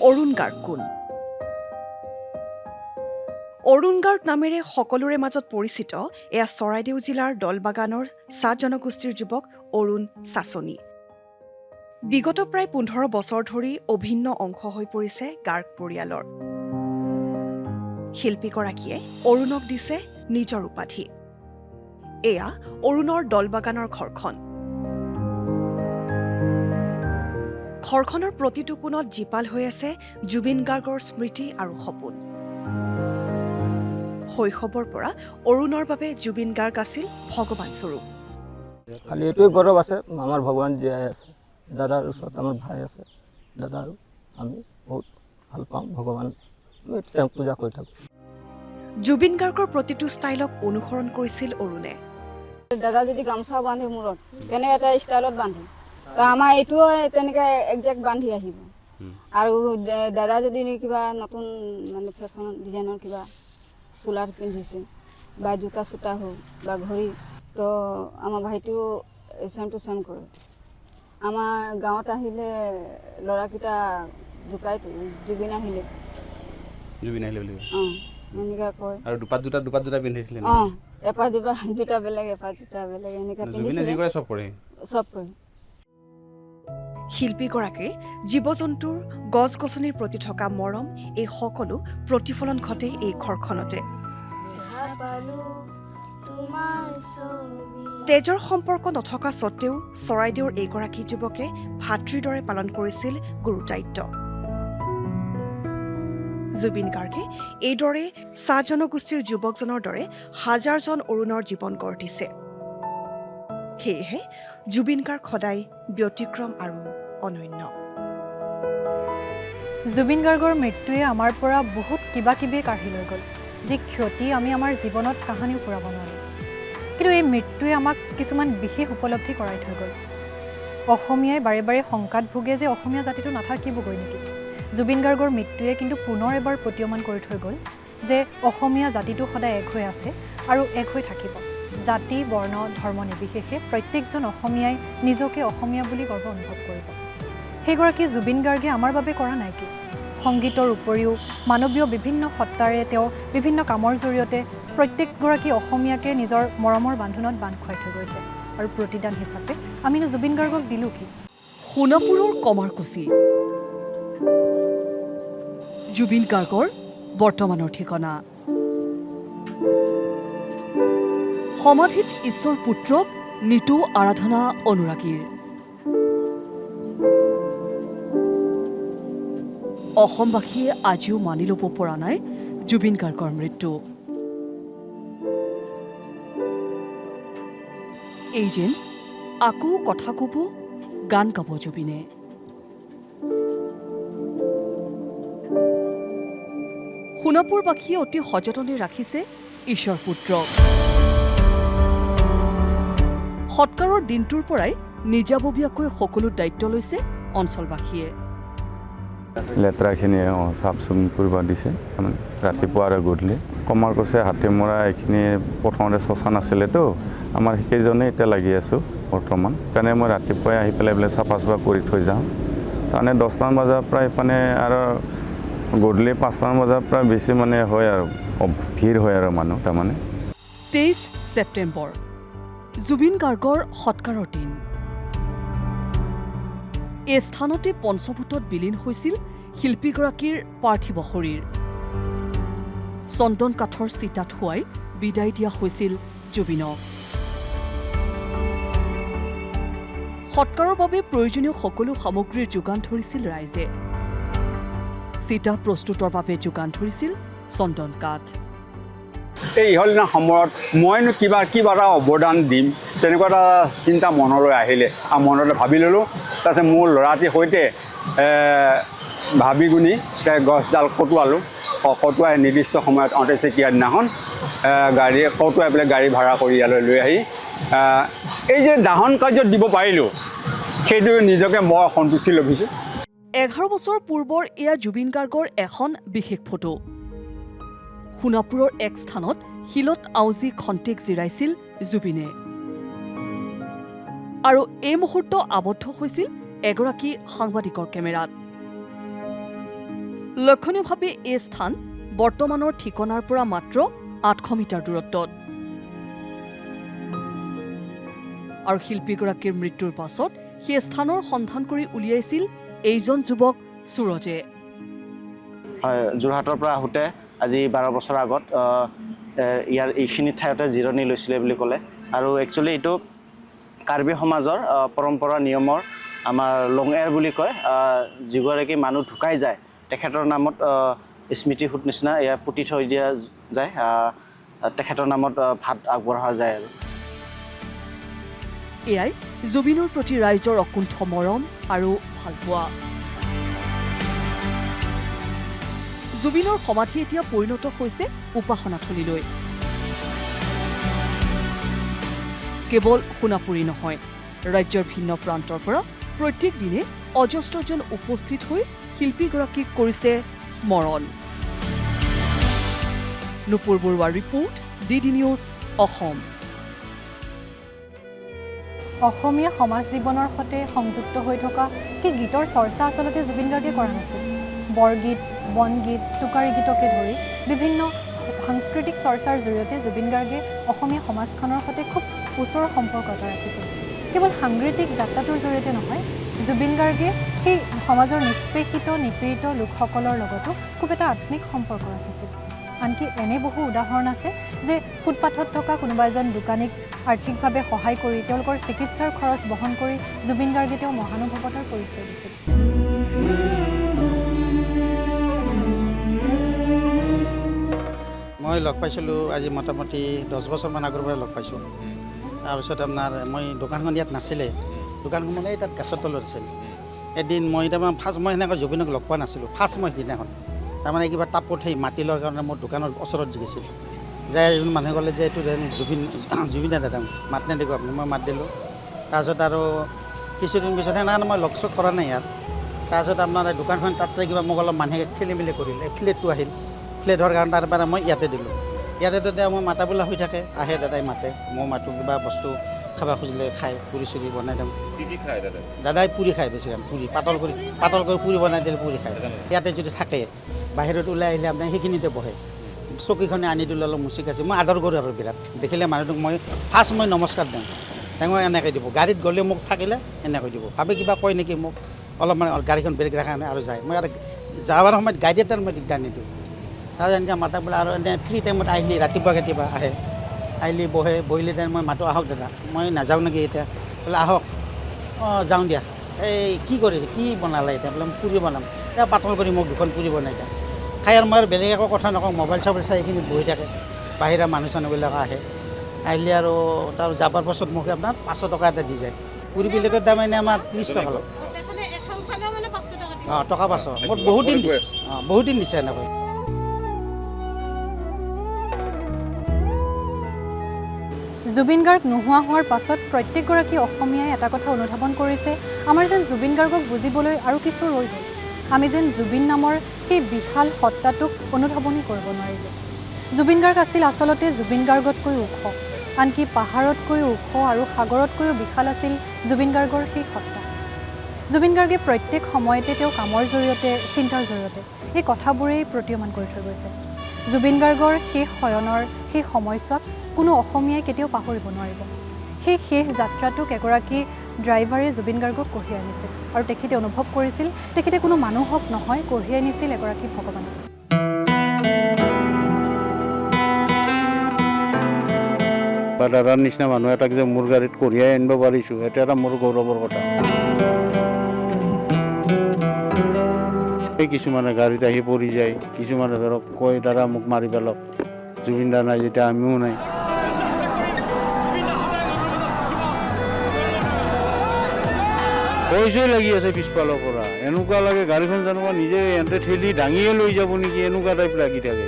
অৰুণ গাৰ্গ কোন? অৰুণ গাৰ্গ নামেৰে সকলোৰে মাজত পৰিচিত এয়া চৰাইদেউ জিলাৰ দলবাগানৰ চাহ জনগোষ্ঠীৰ যুৱক অৰুণ চাচনি। বিগত প্ৰায় 15 বছৰ ধৰি অভিন্ন অংশ হৈ পৰিছে গাৰ্গ পৰিয়ালৰ। শিল্পীগৰাকীয়ে অৰুণক দিছে নিজৰ উপাধি। এয়া অৰুণৰ দলবাগানৰ ঘৰখন। ঘৰখনৰ প্ৰতিটো কোণত জীপাল হৈ আছে জুবিন গাৰ্গৰ স্মৃতি আৰু সপোন। শৈশৱৰ পৰা অৰুণৰ বাবে জুবিন গাৰ্গ আছিল ভগৱান স্বৰূপ। খালি এইটোৱে গৌৰৱ আছে, আমাৰ ভগৱান জীয়াই আছে। দাদাৰ ওচৰত আমাৰ ভাই আছে। দাদা আৰু আমি বহুত ভাল পাওঁ ভগৱান, আমি তেওঁক পূজা কৰি থাকোঁ। জুবিন গাৰ্গৰ প্ৰতিটো ষ্টাইলক অনুসৰণ কৰিছিল অৰুণে। দাদা যদি গামোচা বান্ধে মূৰত তেনে এটা ষ্টাইলত বান্ধে, তো আমাৰ এইটোও তেনেকৈ একজেক্ট বান্ধি আহিব। আৰু দাদা যদি কিবা নতুন মানে ফেশ্বন ডিজাইনৰ কিবা চোলাৰ পিন্ধিছে বা জোতা চোতা হওক বা ঘড়ী, তো আমাৰ ভাইটিও চেম টু চেম কৰে। আমাৰ গাঁৱত আহিলে ল'ৰাকেইটা জোকাইতো জুবিন আহিলে বুলি অঁ এনেকৈ কয়। আৰু দুপাত জোতা পিন্ধিছিলে অঁ, এপাত জোতা বেলেগ এপাত জোতা বেলেগ এনেকৈ পিন্ধিছিলে। চব কৰে। শিল্পীগৰাকীৰ জীৱ-জন্তুৰ গছ-গছনিৰ প্ৰতি থকা মৰম এই সকলো প্ৰতিফলন ঘটে এই ঘৰখনতে। তেজৰ সম্পৰ্ক নথকা স্বত্বেও চৰাইদেউৰ এইগৰাকী যুৱকে ভাতৃৰ দৰে পালন কৰিছিল গুৰু দায়িত্ব। জুবিন গাৰ্গে এইদৰে চাহ জনগোষ্ঠীৰ যুৱকজনৰ দৰে হাজাৰজন অৰুণৰ জীৱন গঢ় দিছে। সেয়েহে জুবিন গাৰ্গ সদায় ব্যতিক্ৰম আৰু অনন্য। জুবিন গাৰ্গৰ মৃত্যুৱে আমাৰ পৰা বহুত কিবা কিবি কাঢ়ি লৈ গ'ল, যি ক্ষতি আমি আমাৰ জীৱনত কাহানিও পূৰাব নোৱাৰোঁ। কিন্তু এই মৃত্যুৱে আমাক কিছুমান বিশেষ উপলব্ধি কৰাই থৈ গ'ল। অসমীয়াই বাৰে বাৰে শংকাত ভোগে যে অসমীয়া জাতিটো নাথাকিবগৈ নেকি। জুবিন গাৰ্গৰ মৃত্যুৱে কিন্তু পুনৰ এবাৰ প্ৰতীয়মান কৰি থৈ গ'ল যে অসমীয়া জাতিটো সদায় এক হৈ আছে আৰু এক হৈ থাকিব। জাতি, বৰ্ণ, ধৰ্ম নিৰ্বিশেষে প্ৰত্যেকজন অসমীয়াই নিজকে অসমীয়া বুলি গৰ্ব অনুভৱ কৰিব। সেইগৰাকী জুবিন গাৰ্গে আমাৰ বাবে কৰা নাই কি? সংগীতৰ উপৰিও মানৱীয় বিভিন্ন সত্তাৰে তেওঁ বিভিন্ন কামৰ জৰিয়তে প্ৰত্যেকগৰাকী অসমীয়াকে নিজৰ মৰমৰ বান্ধোনত বান্ধ খুৱাই থৈ গৈছে। আৰু প্ৰতিদান হিচাপে আমিনো জুবিন গাৰ্গক দিলোঁ কি? সোণাপুৰৰ কমাৰকুছি জুবিন গাৰ্গৰ বৰ্তমানৰ ঠিকনা। সমাধিত ঈশ্বৰ পুত্ৰক নিতৌ আৰাধনা অনুৰাগীৰ। অসমবাসীয়ে আজিও মানি ল'ব পৰা নাই জুবিন গাৰ্গৰ মৃত্যু। এই যেন আকৌ কথা ক'ব, গান গাব জুবিনে। সোণাপুৰবাসীয়ে অতি সযতনে ৰাখিছে ঈশ্বৰ পুত্ৰক। সৎকাৰৰ দিনটোৰ পৰাই নিজাববীয়াকৈ সকলো দায়িত্ব লৈছে অঞ্চলবাসীয়ে। লেতেৰাখিনি চাফ চিকুণ কৰিব দিছে, তাৰমানে ৰাতিপুৱা আৰু গধূলি। কমাৰকুছি হাতীমৰা এইখিনি প্ৰথমতে শ্মশান আছিলেতো, আমাৰ সেইকেইজনে এতিয়া লাগি আছোঁ বৰ্তমান। সেইকাৰণে মই ৰাতিপুৱাই আহি পেলাই বোলে চাফা চাফা কৰি থৈ যাওঁ। তাৰমানে 10টামান বজাৰ পৰা মানে আৰু গধূলি 5টামান বজাৰ পৰা বেছি মানে হয় আৰু ভিৰ হয় আৰু মানুহ তাৰমানে। 23 ছেপ্টেম্বৰ জুবিন গাৰ্গৰ সৎকাৰৰ দিন। এই স্থানতে পঞ্চভূতত বিলীন হৈছিল শিল্পীগৰাকীৰ পাৰ্থিৱ শৰীৰ। চন্দন কাঠৰ চিতাত শুৱাই বিদায় দিয়া হৈছিল জুবিনক। সৎকাৰৰ বাবে প্ৰয়োজনীয় সকলো সামগ্ৰীৰ যোগান ধৰিছিল ৰাইজে। চিতা প্ৰস্তুতৰ বাবে যোগান ধৰিছিল চন্দন কাঠ। এই ইহলীনা সময়ত মইনো কিবা এটা অৱদান দিম তেনেকুৱা এটা চিন্তা মনলৈ আহিলে আৰু মনলৈ ভাবি ল'লোঁ। তাৰপিছত মোৰ ল'ৰাটিৰ সৈতে ভাবি গুণি গছডাল কটোৱালোঁ। কটোৱাই নিৰ্দিষ্ট সময়ত 29 চকীয়া দিনাখন কটোৱাই পেলাই গাড়ী ভাড়া কৰি ইয়ালৈ লৈ আহি এই যে দাহন কাৰ্যত দিব পাৰিলোঁ সেইটো নিজকে বৰ সন্তুষ্টি লভিছোঁ। 11 বছৰ পূৰ্বৰ এয়া জুবিন গাৰ্গৰ এখন বিশেষ ফটো। সোণাপুৰৰ এক স্থানত শিলত আউজি খন্তেক জিৰাইছিল জুবিনে আৰু এই মুহূৰ্ত আবদ্ধ হৈছিল এগৰাকী সাংবাদিকৰ কেমেৰাত। লক্ষণীয়ভাৱে এই স্থান বৰ্তমানৰ ঠিকনাৰ পৰা মাত্ৰ 800 মিটাৰ দূৰত্বত। আৰু শিল্পীগৰাকীৰ মৃত্যুৰ পাছত সেই স্থানৰ সন্ধান কৰি উলিয়াইছিল এইজন যুৱক সুৰজে। হয়, যোৰহাটৰ পৰা আহোঁতে আজি 12 বছৰ আগত ইয়াৰ এইখিনি ঠাইতে জিৰণি লৈছিলে বুলি ক'লে। আৰু একচুৱেলি এইটো কাৰ্বি সমাজৰ পৰম্পৰা নিয়মৰ আমাৰ লং এয়াৰ বুলি কয়। যিগৰাকী মানুহ ঢুকাই যায় তেখেতৰ নামত স্মৃতিসূত নিচিনা ইয়াৰ পুতি থৈ দিয়া যায়, তেখেতৰ নামত ভাত আগবঢ়োৱা যায়। আৰু এয়াই জুবিনৰ প্ৰতি ৰাইজৰ অকুণ্ঠ মৰম আৰু ভালপোৱা। জুবিনৰ সমাধি এতিয়া পৰিণত হৈছে উপাসনাথলীলৈ। কেৱল সোণাপুৰী নহয়, ৰাজ্যৰ ভিন্ন প্ৰান্তৰ পৰা প্ৰত্যেক দিনে অজস্ৰজন উপস্থিত হৈ শিল্পীগৰাকীক কৰিছে স্মৰণ। নুপুৰ বৰুৱাৰ ৰিপৰ্ট, DD নিউজ অসম। অসমীয়া সমাজ জীৱনৰ সৈতে সংযুক্ত হৈ থকা কি গীতৰ চৰ্চা আচলতে জুবিন গাৰ্গে কৰা নাছিল। বৰগীত, বনগীত, টোকাৰী গীতকে ধৰি বিভিন্ন সাংস্কৃতিক চৰ্চাৰ জৰিয়তে জুবিন গাৰ্গে অসমীয়া সমাজখনৰ সৈতে খুব ওচৰৰ সম্পৰ্ক এটা ৰাখিছিল। কেৱল সাংগীতিক যাত্ৰাটোৰ জৰিয়তে নহয়, জুবিন গাৰ্গে সেই সমাজৰ নিষ্পেষিত নিপীড়িত লোকসকলৰ লগতো খুব এটা আত্মিক সম্পৰ্ক ৰাখিছিল। আনকি এনে বহু উদাহৰণ আছে যে ফুটপাথত থকা কোনোবা এজন দোকানীক আৰ্থিকভাৱে সহায় কৰি তেওঁলোকৰ চিকিৎসাৰ খৰচ বহন কৰি জুবিন গাৰ্গে তেওঁ মহানুভৱতাৰ পৰিচয় দিছিল। মই লগ পাইছিলোঁ আজি মোটামুটি 10 বছৰমান আগৰ পৰা লগ পাইছোঁ। তাৰপিছত আপোনাৰ মই দোকানখন ইয়াত নাছিলে, দোকানখন মানে তাত গাছৰ তলত আছিল। এদিন মই তাৰমানে ফাৰ্ষ্ট মই সেনেকৈ জুবিনক লগ পোৱা নাছিলোঁ। ফাৰ্ষ্ট মই সিদিনাখন তাৰমানে কিবা টাপত সেই মাটি লোৱাৰ কাৰণে মোৰ দোকানৰ ওচৰত গৈছিল। যাই এজন মানুহে ক'লে যে এইটো জুবিন দাদা মাত নিদিব আপুনি। মই মাত দিলোঁ। তাৰপিছত আৰু কিছুদিন পিছত সেনেকৈ মই লগ চগ কৰা নাই ইয়াত। তাৰপিছত আপোনাৰ দোকানখন তাতে কিবা মোক অলপ মানুহে খেলি মেলি কৰিলে, ফ্লেটটো আহিল। ফ্লেট হোৱাৰ কাৰণে তাৰপৰা মই ইয়াতে দিলোঁ। ইয়াতে তেতিয়া মই মাতা বোলা হৈ থাকে, আহে দাদাই মাতে, মই মাতো কিবা বস্তু খাব খুজিলে খায়, পুৰি চুৰি বনাই দিওঁ। কি খায় দাদাই পুৰি খায় বেছিকৈ, পুৰি পাতল কৰি পুৰি বনাই দিলে পুৰি খায়। ইয়াতে যদি থাকে বাহিৰত ওলাই আহিলে আপোনাৰ সেইখিনিতে বহে। চকীখনে আনি দিলোঁ, অলপ মুচি কাচি মই আদৰ কৰোঁ আৰু বিৰাট। দেখিলে মানুহটোক মই ফাৰ্ষ্ট মই নমস্কাৰ দিওঁ, তেওঁ এনেকৈ দিব। গাড়ীত গ'লে মোক থাকিলে এনেকৈ দিব, ভাবে কিবা কয় নেকি মোক, অলপ মানে গাড়ীখন ব্ৰেক ৰাখা নাই আৰু যায়। মই আৰু যাবৰ সময়ত গাড়ী এটাৰ মই দিগদাৰ নিদিওঁ। তাৰপিছত এনেকৈ মাতা বোলে আৰু এনে ফ্ৰী টাইমত আহিলে ৰাতিপুৱা কেতিয়াবা আহে, আহিলে বহিলে টাইম মই মাতো আহক দাদা, মই নাযাওঁ নেকি এতিয়া, বোলে আহক। অঁ যাওঁ দিয়া। এই কি কৰিছে, কি বনালে এতিয়া, বোলে মই পুৰি বনাম। এতিয়া পাতল কৰি মোক দুখন পুৰি বনাই দিয়া। খাই আৰু মই আৰু বেলেগ একো কথা নকওঁ, মোবাইল চবাইল চাই এইখিনি বহি থাকে। বাহিৰা মানুহ চানুহবিলাক আহে, আহিলে আৰু তাৰ যাবৰ পাছত মোক আপোনাৰ 500 টকা এটা দি যায়। পুৰি প্লেটৰ দাম এনেই আমাৰ 30 টকা লয়। অঁ টকা 500 মোৰ বহুত দিন দিছে। অঁ বহুত দিন দিছে এনেকৈ। জুবিন গাৰ্গ নোহোৱা হোৱাৰ পাছত প্ৰত্যেকগৰাকী অসমীয়াই এটা কথা অনুধাৱন কৰিছে, আমাৰ যেন জুবিন গাৰ্গক বুজিবলৈ আৰু কিছু ৰৈ গ'ল। আমি যেন জুবিন নামৰ সেই বিশাল সত্তাটোক অনুধাৱনী কৰিব নোৱাৰিলোঁ। জুবিন গাৰ্গ আছিল আচলতে জুবিন গাৰ্গতকৈ ওখ, আনকি পাহাৰতকৈও ওখ আৰু সাগৰতকৈও বিশাল আছিল জুবিন গাৰ্গৰ সেই সত্তা। জুবিন গাৰ্গে প্ৰত্যেক সময়তে তেওঁ কামৰ জৰিয়তে, চিন্তাৰ জৰিয়তে এই কথাবোৰেই প্ৰতীয়মান কৰি থৈ গৈছে। জুবিন গাৰ্গৰ শেষ শয়নৰ সেই সময়ছোৱাক কোনো অসমীয়াই কেতিয়াও পাহৰিব নোৱাৰিব। সেই শেষ যাত্ৰাটোক এগৰাকী ড্ৰাইভাৰে জুবিন গাৰ্গক কঢ়িয়াই আনিছিল আৰু তেখেতে অনুভৱ কৰিছিল তেখেতে কোনো মানুহক নহয়, কঢ়িয়াই নিছিল এগৰাকী ভগৱানক। বা দাদাৰ নিচিনা মানুহ এটাক যে মোৰ গাড়ীত কঢ়িয়াই আনিব পাৰিছোঁ, সেইটো এটা মোৰ গৌৰৱৰ কথা। কিছুমানে গাড়ীত আহি পৰি যায়, কিছুমানে ধৰক কয় দাদা মোক মাৰি পেলক, জুবিন দা নাই যেতিয়া আমিও নাই। পইচাই লাগি আছে পিছফালৰ পৰা, এনেকুৱা লাগে গাড়ীখন জানো নিজে এন্তে ঠেলি দাঙিয়ে লৈ যাব নেকি, এনেকুৱা টাইপ লাগি থাকে।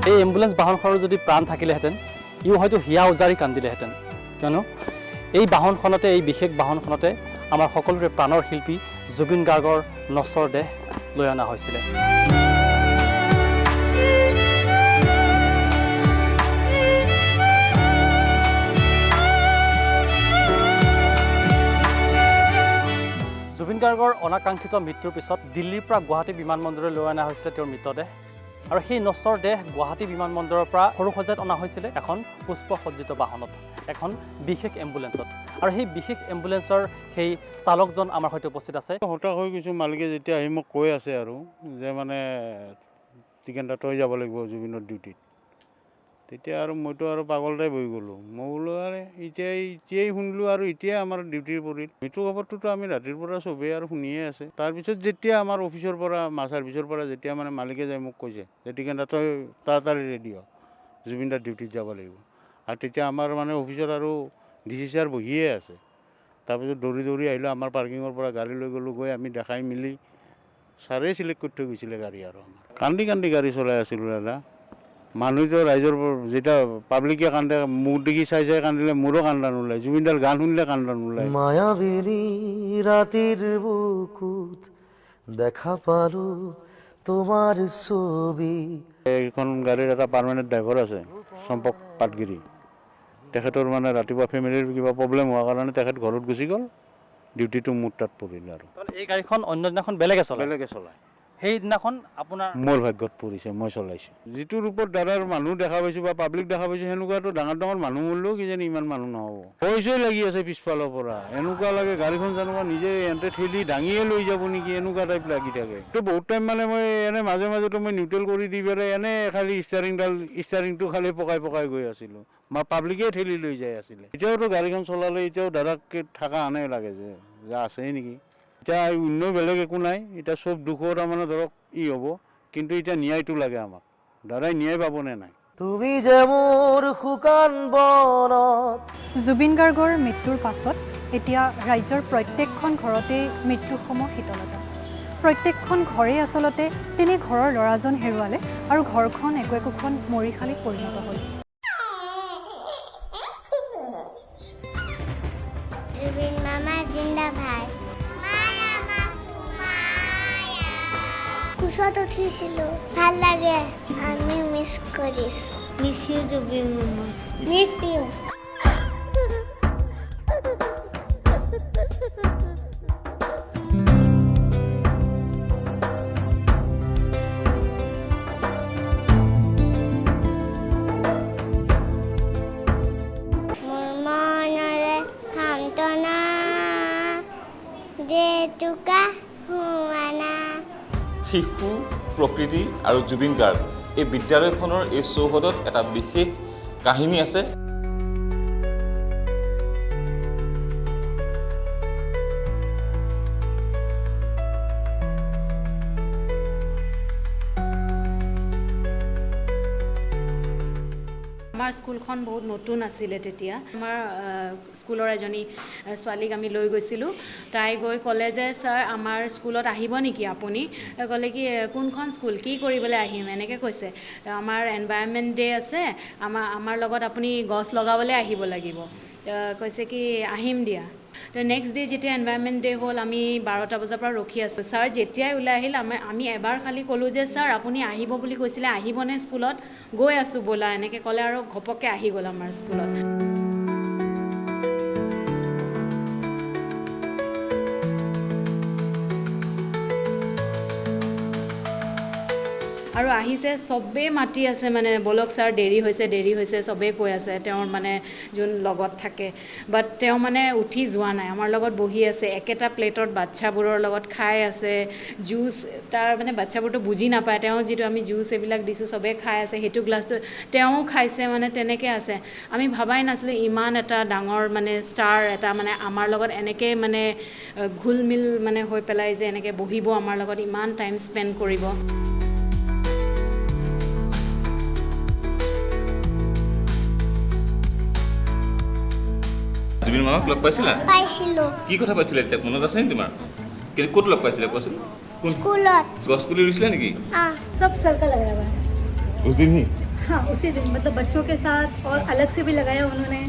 এই এম্বুলেন্স বাহনখনৰ যদি প্ৰাণ থাকিলেহেঁতেন ইও হয়তো হিয়া উজাৰি কান্দিলেহেঁতেন, কিয়নো এই বাহনখনতে, এই বিশেষ বাহনখনতে আমাৰ সকলোৰে প্ৰাণৰ শিল্পী জুবিন গাৰ্গৰ নশ্বৰ দেহ লৈ অনা হৈছিলে। জুবিন গাৰ্গৰ অনাকাংক্ষিত মৃত্যুৰ পিছত দিল্লীৰ পৰা গুৱাহাটী বিমানবন্দৰলৈ লৈ অনা হৈছিলে তেওঁৰ মৃতদেহ, আৰু সেই নশ্বৰ দেহ গুৱাহাটী বিমানবন্দৰৰ পৰা সৰুসজাইত অনা হৈছিলে এখন পুষ্পসজ্জিত বাহনত, এখন বিশেষ এম্বুলেন্সত। আৰু সেই বিশেষ এম্বুলেন্সৰ সেই চালকজন আমাৰ সৈতে উপস্থিত আছে। হতাশ হৈ গৈছোঁ, মালিকে যেতিয়া আহি মোক কৈ আছে আৰু যে মানে টিকেণ্ডা তই যাব লাগিব জুবিনৰ ডিউটিত, তেতিয়া আৰু মইতো আৰু পাগলটাই বহি গ'লোঁ। মই বোলো আৰু এতিয়াই শুনিলোঁ আৰু এতিয়াই আমাৰ ডিউটিৰ পৰিল। মৃত্যু খবৰটোতো আমি ৰাতিৰ পৰা চবেই আৰু শুনিয়ে আছে। তাৰপিছত যেতিয়া আমাৰ অফিচৰ পৰা ছাৰ্ভিচৰ পৰা যেতিয়া মানে মালিকে যাই মোক কৈছে যে টিকেণ্ডা তই তাড়াতাড়ি ৰেডি হ, জুবিন দাৰ ডিউটিত যাব লাগিব, আৰু তেতিয়া আমাৰ মানে অফিচত আৰু DC ছাৰ বহিয়ে আছে। তাৰপিছত দৌৰি আহিলোঁ, আমাৰ পাৰ্কিঙৰ পৰা গাড়ী লৈ গ'লোঁ, গৈ আমি দেখাই মেলি ছাৰেই চিলেক্ট কৰি থৈ গৈছিলে গাড়ী। আৰু আমাৰ কান্দি গাড়ী চলাই আছিলোঁ দাদা। মানুহতো ৰাইজৰ যেতিয়া পাব্লিকে কান্দে, মোক দেখি চাই কান্দিলে মোৰো কান্দা নোলায়, জুবিনদাৰ গান শুনিলে কান্দা নোলায়। মায়াবিনী ৰাতেৰ বুকুত দেখা পালো তোমাৰ ছবি। এইখন গাড়ীৰ এটা পাৰ্মানেণ্ট ড্ৰাইভাৰ আছে, চম্পক পাটগিৰি। তেখেতৰ মানে ৰাতিপুৱা ফেমিলিৰ কিবা প্ৰব্লেম হোৱাৰ কাৰণে তেখেত ঘৰত গুচি গ'ল, ডিউটিটো মোৰ তাত পৰিল। আৰু এই গাড়ীখন অন্য দিনাখন বেলেগে চলায়, সেইদিনাখন আপোনাৰ মোৰ ভাগ্যত পৰিছে, মই চলাইছোঁ। যিটো ৰূপত দাদাৰ মানুহ দেখা পাইছোঁ বা পাব্লিক দেখা পাইছোঁ, সেনেকুৱাতো ডাঙৰ মানুহ মৰিলেও কিজানি ইমান মানুহ নহ'ব। পইচাই লাগি আছে পিছফালৰ পৰা, এনেকুৱা লাগে গাড়ীখন জানো নিজে এন্তে ঠেলি দাঙিয়ে লৈ যাব নেকি, এনেকুৱা টাইপ লাগি থাকে। তো বহুত টাইম মানে মই এনে মাজেতো মই নিউট্ৰেল কৰি দি পেলাই এনে খালি ষ্টাৰিংটো খালি পকাই গৈ আছিলোঁ, পাব্লিকে ঠেলি লৈ যাই আছিলে। এতিয়াওতো গাড়ীখন চলালে এতিয়াও দাদাক থকা আনে লাগে যে আছেই নেকি। এতিয়া অন্য বেলেগ একো নাই, এতিয়া চব দুখৰ তাৰমানে ধৰক হ'ব, কিন্তু এতিয়া ন্যায়টো লাগে আমাক। দাদাই ন্যায় পাবনে নাই? তুমি যে মোৰ শুকান বনত। জুবিন গাৰ্গৰ মৃত্যুৰ পাছত এতিয়া ৰাজ্যৰ প্ৰত্যেকখন ঘৰতেই মৃত্যুসম শীতলতা। প্ৰত্যেকখন ঘৰেই আচলতে তিনি ঘৰৰ ল'ৰাজন হেৰুৱালে আৰু ঘৰখন একোখন মৰিশালীত পৰিণত হ'ল। জুবিন মামা জিন্দাবাদ। কোচত উঠিছিলোঁ, ভাল লাগে, আমি মিছ কৰিছোঁ। মিছ ইউ জুবিন মামা, মিছ ইউ। মোৰ মনৰে সান্তনা জেতুকা হুৱানা। শিশু, প্ৰকৃতি আৰু জুবিন গাৰ্গ এই বিদ্যালয়খনৰ এই চৌহদত এটা বিশেষ কাহিনী আছে। আমাৰ স্কুলখন বহুত নতুন আছিলে তেতিয়া। আমাৰ স্কুলৰ এজনী ছোৱালীক আমি লৈ গৈছিলোঁ, তাই গৈ ক'লে যে ছাৰ আমাৰ স্কুলত আহিব নেকি আপুনি? ক'লে কি কোনখন স্কুল, কি কৰিবলৈ আহিম, এনেকৈ কৈছে। আমাৰ এনভাইৰনমেণ্ট ডে আছে, আমাৰ লগত আপুনি গছ লগাবলৈ আহিব লাগিব। কৈছে কি আহিম দিয়া। তো নেক্সট ডে যেতিয়া এনভাইৰনমেণ্ট ডে হ'ল, আমি 12টা বজাৰ পৰা ৰখি আছোঁ। ছাৰ যেতিয়াই ওলাই আহিল, আমি এবাৰ খালি ক'লোঁ যে ছাৰ আপুনি আহিব বুলি কৈছিলে, আহিবনে স্কুলত? গৈ আছোঁ ব'লা, এনেকৈ ক'লে আৰু ঘপককৈ আহি গ'ল আমাৰ স্কুলত। আৰু আহিছে চবেই মাতি আছে মানে বলক ছাৰ দেৰি হৈছে চবেই কৈ আছে তেওঁৰ মানে যোন লগত থাকে বাট তেওঁ মানে উঠি যোৱা নাই আমাৰ লগত বহি আছে একেটা প্লেটত বাচ্চাবোৰৰ লগত খাই আছে জুচ তাৰ মানে বাচ্চাবোৰতো বুজি নাপায় তেওঁ যিটো আমি জুচ এইবিলাক দিছোঁ চবেই খাই আছে সেইটো গ্লাছটো তেওঁ খাইছে মানে তেনেকৈ আছে আমি ভাবাই নাছিলোঁ ইমান এটা ডাঙৰ মানে ষ্টাৰ এটা মানে আমাৰ লগত এনেকৈ মানে ঘুলমিল মানে হৈ পেলাই যে এনেকৈ বহিব আমাৰ লগত ইমান টাইম স্পেণ্ড কৰিব জুবিন মামাক লগ পাইছিলা পাইছিলো কি কথা পাইছিলা এতিয়া মনত আছে নি তোমাৰ ক'ত লগ পাইছিলা কোৱাচোন स्कूलत গছ পুলি ৰুইছিলা নেকি सब सर्कल लगाया हुआ है उस दिन ही हाँ उसी दिन मतलब बच्चों के साथ और अलग से भी लगाया उन्होंने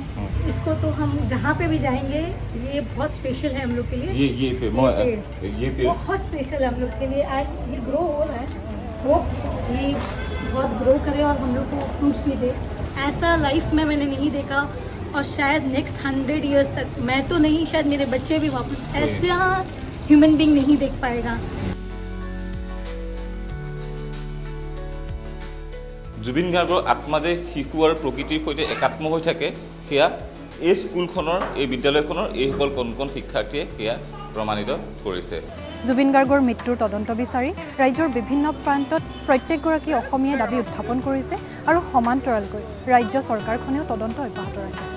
इसको तो हम जहाँ पे भी जाएंगे ये बहुत स्पेशल है हम लोग के लिए ये पेड़ बहुत स्पेशल है हम लोग के लिए एंड ये ग्रो हो रहा है वो ये बहुत ग्रो करे और हम लोग को फ्रूट्स भी दे ऐसा लाइफ में मैंने नहीं देखा और शायद नेक्स्ट 100 ईयर्स तक मैं तो नहीं शायद मेरे बच्चे भी वापस ऐसा ह्यूमन बीइंग नहीं देख पाएगा জুবিন গাৰ্গৰ আত্মা যে শিশু আৰু প্ৰকৃতিৰ সৈতে একাত্ম হৈ থাকে সেয়া এই স্কুলখনৰ এই বিদ্যালয়খনৰ এইসকল কণ কণ শিক্ষাৰ্থীয়ে সেয়া প্ৰমাণিত কৰিছে জুবিন গাৰ্গৰ মৃত্যুৰ তদন্ত বিচাৰি ৰাজ্যৰ বিভিন্ন প্ৰান্তত প্ৰত্যেকগৰাকী অসমীয়াই দাবী উত্থাপন কৰিছে আৰু সমান্তৰালকৈ ৰাজ্য চৰকাৰখনেও তদন্ত অব্যাহত ৰাখিছে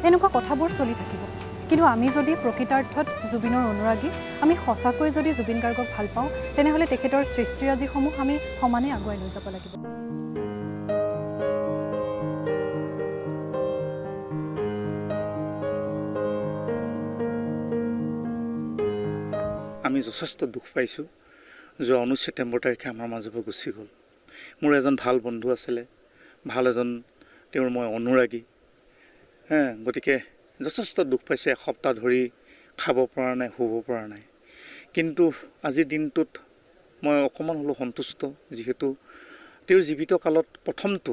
এনেকুৱা কথাবোৰ চলি থাকিব কিন্তু আমি যদি প্ৰকৃতাৰ্থত জুবিনৰ অনুৰাগী আমি সঁচাকৈ যদি জুবিন গাৰ্গক ভাল পাওঁ তেনেহ'লে তেখেতৰ সৃষ্টিৰাজিসমূহ আমি সমানে আগুৱাই লৈ যাব লাগিব আমি যথেষ্ট দুখ পাইছোঁ যোৱা 19 ছেপ্টেম্বৰ তাৰিখে আমাৰ মাজৰ পৰা গুচি গ'ল মোৰ এজন ভাল বন্ধু আছিলে ভাল এজন তেওঁৰ মই অনুৰাগী গতিকে যথেষ্ট দুখ পাইছে এসপ্তাহ ধৰি খাব পৰা নাই শুব পৰা নাই কিন্তু আজিৰ দিনটোত মই অকণমান হ'লেও সন্তুষ্ট যিহেতু তেওঁৰ জীৱিত কালত প্ৰথমটো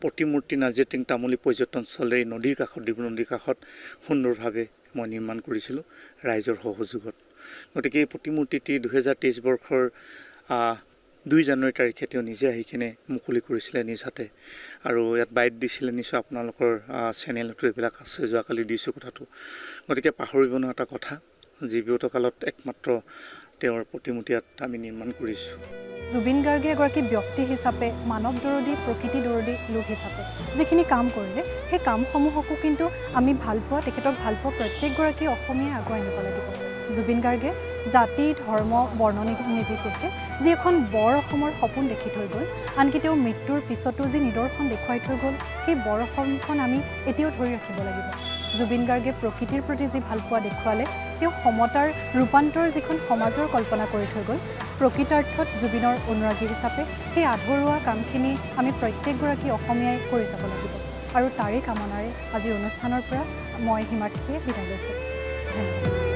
প্ৰতিমূৰ্তি নাজিৰাটিং তামুলী পৰ্যটনস্থলীৰ নদীৰ কাষত ডিব্ৰু নদীৰ কাষত সুন্দৰভাৱে মই নিৰ্মাণ কৰিছিলোঁ ৰাইজৰ সহযোগত গতিকে এই প্ৰতিমূৰ্তিটি 2023 বৰ্ষৰ 2 জানুৱাৰী তাৰিখে তেওঁ নিজে আহি কিনে মুকলি কৰিছিলে নিজ হাতে আৰু ইয়াত বাইট দিছিলে নিশ্চয় আপোনালোকৰ চেনেলতো এইবিলাক আছে যোৱাকালি দিছোঁ কথাটো গতিকে পাহৰিব নোৱাৰা এটা কথা জীৱিত কালত একমাত্ৰ তেওঁৰ প্ৰতিমূৰ্তি আমি নিৰ্মাণ কৰিছোঁ জুবিন গাৰ্গে এগৰাকী ব্যক্তি হিচাপে মানৱ দৰদী প্ৰকৃতি দৰদী লোক হিচাপে যিখিনি কাম কৰিলে সেই কামসমূহকো কিন্তু আমি ভাল পোৱা তেখেতক ভাল পোৱা প্ৰত্যেকগৰাকী অসমীয়াই আগুৱাই নিব লাগিব জুবিন গাৰ্গে জাতি ধৰ্ম বৰ্ণ নিৰ্বিশেষে যি এখন বৰ অসমৰ সপোন দেখি থৈ গ'ল আনকি তেওঁৰ মৃত্যুৰ পিছতো যি নিদৰ্শন দেখুৱাই থৈ গ'ল সেই বৰ অসমখন আমি এতিয়াও ধৰি ৰাখিব লাগিব জুবিন গাৰ্গে প্ৰকৃতিৰ প্ৰতি যি ভাল পোৱা দেখুৱালে তেওঁ সমতাৰ ৰূপান্তৰ যিখন সমাজৰ কল্পনা কৰি থৈ গ'ল প্ৰকৃতাৰ্থত জুবিনৰ অনুৰাগী হিচাপে সেই আধৰুৱা কামখিনি আমি প্ৰত্যেকগৰাকী অসমীয়াই কৰি যাব লাগিব আৰু তাৰে কামনাৰে আজিৰ অনুষ্ঠানৰ পৰা মই হিমাক্ষীয়ে বিদায় লৈছোঁ ধন্যবাদ